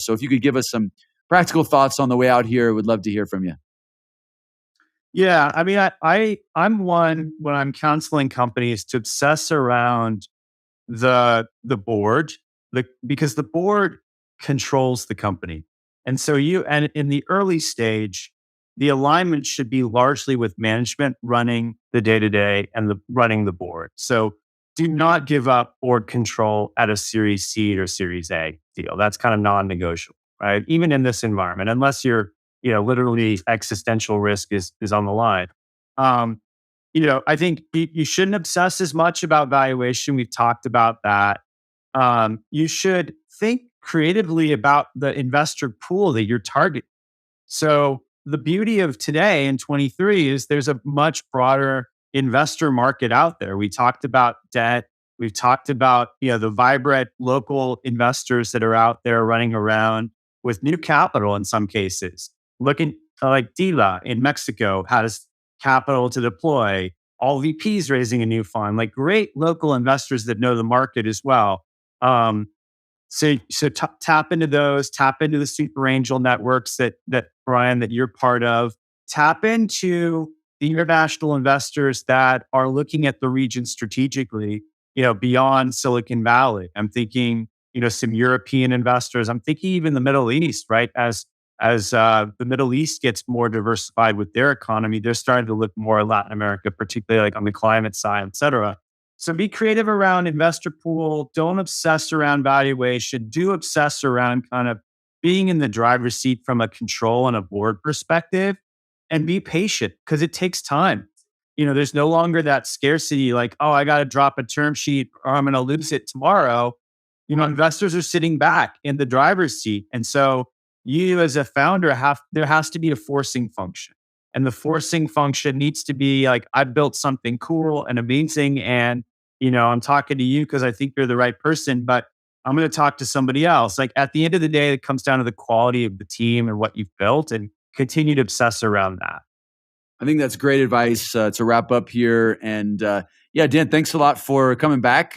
So if you could give us some practical thoughts on the way out here, we'd love to hear from you. Yeah, I mean, I'm one when I'm counseling companies to obsess around the board, because the board controls the company, and so and in the early stage, the alignment should be largely with management running the day to day and running the board. So do not give up board control at a Series C or Series A deal. That's kind of non-negotiable, right? Even in this environment, unless you're literally existential risk is on the line. Um, I think you shouldn't obsess as much about valuation. We've talked about that. You should think creatively about the investor pool that you're targeting. So the beauty of today in 23 is there's a much broader investor market out there. We talked about debt. We've talked about the vibrant local investors that are out there running around with new capital in some cases. Looking like Dila in Mexico has capital to deploy. All VPs raising a new fund, like great local investors that know the market as well. So tap into those, tap into the super angel networks that Brian, that you're part of, tap into the international investors that are looking at the region strategically, beyond Silicon Valley. I'm thinking, some European investors. I'm thinking even the Middle East, right? As the Middle East gets more diversified with their economy, they're starting to look more at Latin America, particularly like on the climate side, et cetera. So be creative around investor pool. Don't obsess around valuation. Do obsess around kind of being in the driver's seat from a control and a board perspective, and be patient because it takes time. There's no longer that scarcity like, oh, I got to drop a term sheet or I'm going to lose it tomorrow. Investors are sitting back in the driver's seat. And so you as a founder there has to be a forcing function. And the forcing function needs to be like, I built something cool and amazing. And, I'm talking to you because I think you're the right person, but I'm going to talk to somebody else. Like at the end of the day, it comes down to the quality of the team and what you've built, and continue to obsess around that. I think that's great advice to wrap up here. And yeah, Dan, thanks a lot for coming back.